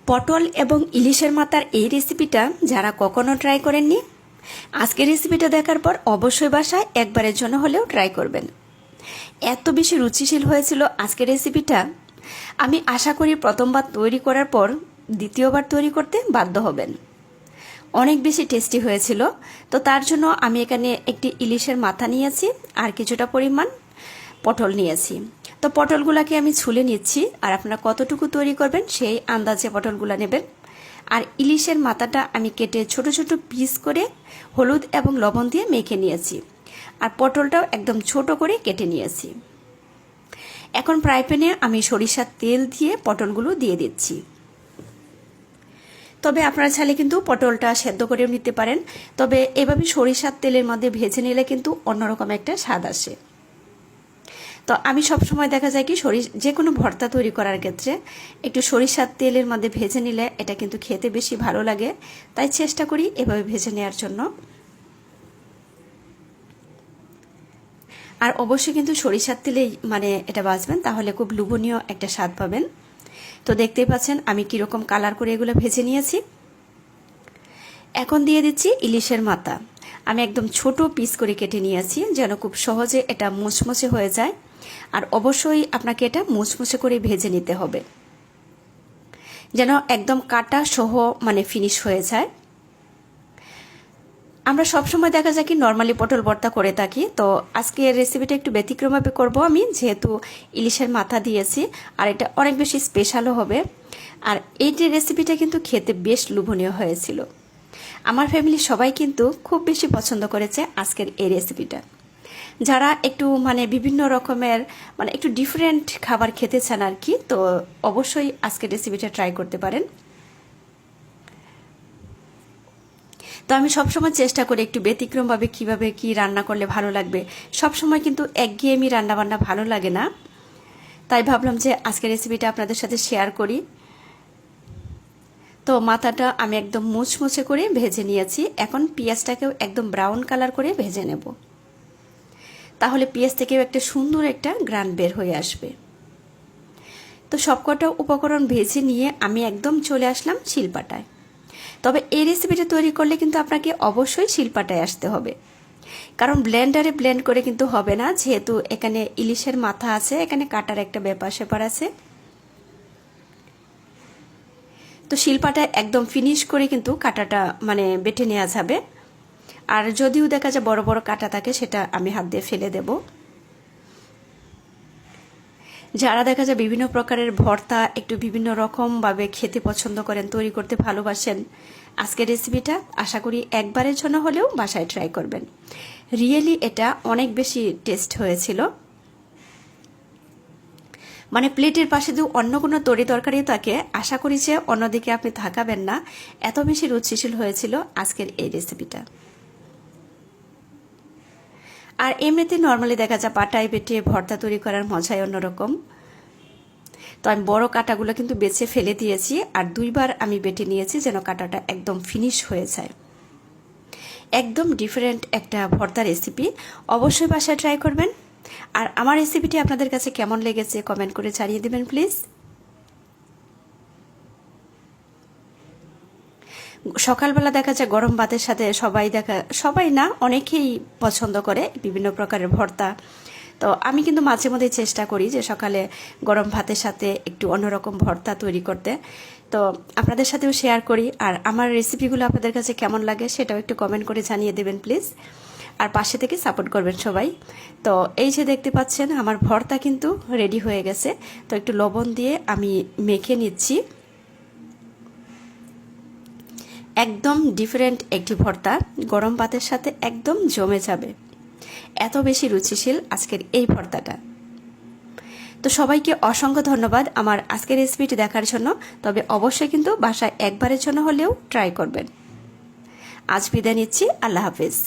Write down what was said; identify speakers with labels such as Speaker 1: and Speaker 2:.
Speaker 1: পটল এবং ইলিশের মাথার এই রেসিপিটা যারা কখনো ট্রাই করেননি, আজকের রেসিপিটা দেখার পর অবশ্যই বাসায় একবারের জন্য হলেও ট্রাই করবেন। এত বেশি রুচিশীল হয়েছিল আজকের রেসিপিটা, আমি আশা করি প্রথমবার তৈরি করার পর দ্বিতীয়বার তৈরি করতে বাধ্য হবেন। অনেক বেশি টেস্টি হয়েছিল। তো তার জন্য আমি এখানে একটি ইলিশের মাথা নিয়েছি আর কিছুটা পরিমাণ পটল নিয়েছি। তো পটলগুলোকে আমি ছুলে নিচ্ছি, আর আপনারা কতটুকু তৈরি করবেন সেই আন্দাজে পটলগুলো নেবেন। আর ইলিশের মাথাটা আমি কেটে ছোট ছোট পিস করে হলুদ এবং লবণ দিয়ে মেখে নিয়েছি, আর পটলটাও একদম ছোট করে কেটে নিয়েছি। এখন ফ্রাই প্যানে আমি সরিষার তেল দিয়ে পটলগুলো দিয়ে দিচ্ছি। তবে আপনারা চাইলে কিন্তু পটলটা সেদ্ধ করেও নিতে পারেন, তবে এভাবে সরিষার তেলের মধ্যে ভেজে নিলে কিন্তু অন্যরকম একটা স্বাদ আসে। তো আমি সবসময় দেখা যায় কি যে কোনো ভর্তা তৈরি করার ক্ষেত্রে একটু সরিষার তেলের মধ্যে ভেজে নিলে এটা কিন্তু খেতে বেশি ভালো লাগে, তাই চেষ্টা করি এভাবে ভেজে নেওয়ার জন্য। আর অবশ্যই কিন্তু সরিষার তেলেই এটা ভাজবেন, তাহলে খুব লোভনীয় একটা স্বাদ পাবেন। তো দেখতেই পাচ্ছেন আমি কীরকম কালার করে এগুলো ভেজে নিয়েছি। এখন দিয়ে দিচ্ছি ইলিশের মাথা। আমি একদম ছোট পিস করে কেটে নিয়েছি যেন খুব সহজে এটা মুচমুচে হয়ে যায়। আর অবশ্যই আপনাকে এটা মুচমুচে করে ভেজে নিতে হবে, যেন একদম কাটা সহ ফিনিশ হয়ে যায়। আমরা সবসময় দেখা যায় কি নর্মালি পটল ভর্তা করে থাকি, তো আজকে রেসিপিটা একটু ব্যতিক্রমভাবে করব আমি, যেহেতু ইলিশের মাথা দিয়েছি আর এটা অনেক বেশি স্পেশালও হবে। আর এই যে রেসিপিটা কিন্তু খেতে বেশ লোভনীয় হয়েছিল। আমার ফ্যামিলি সবাই কিন্তু খুব বেশি পছন্দ করেছে আজকের এই রেসিপিটা। যারা একটু বিভিন্ন রকমের একটু ডিফারেন্ট খাবার খেতে চান আর কি, তো অবশ্যই আজকের রেসিপিটা ট্রাই করতে পারেন। তো আমি সবসময় চেষ্টা করি একটু ব্যতিক্রমভাবে কিভাবে কি রান্না করলে ভালো লাগবে। সবসময় কিন্তু একঘেয়েমি রান্নাবান্না ভালো লাগে না, তাই ভাবলাম যে আজকের রেসিপিটা আপনাদের সাথে শেয়ার করি। তো মাথাটা আমি একদম মুচমুচে করে ভেজে নিয়েছি। এখন পেঁয়াজটাকেও একদম ব্রাউন কালার করে ভেজে নেব, তাহলে পেঁয়াজ থেকেও একটা সুন্দর একটা গ্রান বের হয়ে আসবে। তো সবকটা উপকরণ ভেজে নিয়ে আমি একদম চলে আসলাম শিলপাটায়। তবে এই রেসিপিটা তৈরি করলে কিন্তু আপনাকে অবশ্যই শিলপাটায় আসতে হবে, কারণ ব্লেন্ডারে ব্লেন্ড করে কিন্তু হবে না, যেহেতু এখানে ইলিশের মাথা আছে, এখানে কাটার একটা ব্যাপার স্যাপার আছে। তো শিলপাটায় একদম ফিনিশ করে কিন্তু কাটাটা বেটে নেওয়া যাবে। আর যদিও দেখা যায় বড় বড় কাটা থাকে, সেটা আমি হাত দিয়ে ফেলে দেব। যারা দেখা যায় বিভিন্ন প্রকারের ভর্তা একটু বিভিন্ন রকমভাবে খেতে পছন্দ করেন, তৈরি করতে ভালোবাসেন, আজকের রেসিপিটা আশা করি একবারের জন্য হলেও বাসায় ট্রাই করবেন। রিয়েলি এটা অনেক বেশি টেস্ট হয়েছিল। প্লেটের পাশে যদি অন্য কোনো তরি তরকারি থাকে, আশা করি যে অন্যদিকে আপনি থাকাবেন না, এত বেশি রুচিশীল হয়েছিল আজকের এই রেসিপিটা। আর এমনিতে নর্মালি দেখা যায় পাটায় বেটে ভর্তা তৈরি করার মজাই অন্যরকম। তো আমি বড় কাটাগুলো কিন্তু বেছে ফেলে দিয়েছি, আর দুইবার আমি বেটে নিয়েছি যেন কাটাটা একদম ফিনিশ হয়ে যায়। একদম ডিফারেন্ট একটা ভর্তা রেসিপি, অবশ্যই বাসায় ট্রাই করবেন। আর আমার রেসিপিটি আপনাদের কাছে কেমন লেগেছে কমেন্ট করে জানিয়ে দেবেন প্লিজ। সকালবেলা দেখা যায় গরম ভাতের সাথে সবাই না অনেকেই পছন্দ করে বিভিন্ন প্রকারের ভর্তা। তো আমি কিন্তু মাঝে মধ্যে চেষ্টা করি যে সকালে গরম ভাতের সাথে একটু অন্যরকম ভর্তা তৈরি করতে। তো আপনাদের সাথেও শেয়ার করি, আর আমার রেসিপিগুলো আপনাদের কাছে কেমন লাগে সেটাও একটু কমেন্ট করে জানিয়ে দেবেন প্লিজ। আর পাশে থেকে সাপোর্ট করবেন সবাই। তো এই যে দেখতে পাচ্ছেন আমার ভর্তা কিন্তু রেডি হয়ে গেছে। তো একটু লবণ দিয়ে আমি মেখে নিচ্ছি। একদম ডিফারেন্ট একটি ভর্তা, গরম ভাতের সাথে একদম জমে যাবে, এত বেশি রুচিশীল আজকের এই ভর্তাটা। তো সবাইকে অসংখ্য ধন্যবাদ আমার আজকের রেসিপিটি দেখার জন্য। তবে অবশ্যই কিন্তু বাসায় একবারের জন্য হলেও ট্রাই করবেন। আজ বিদায় নিচ্ছি, আল্লাহ হাফেজ।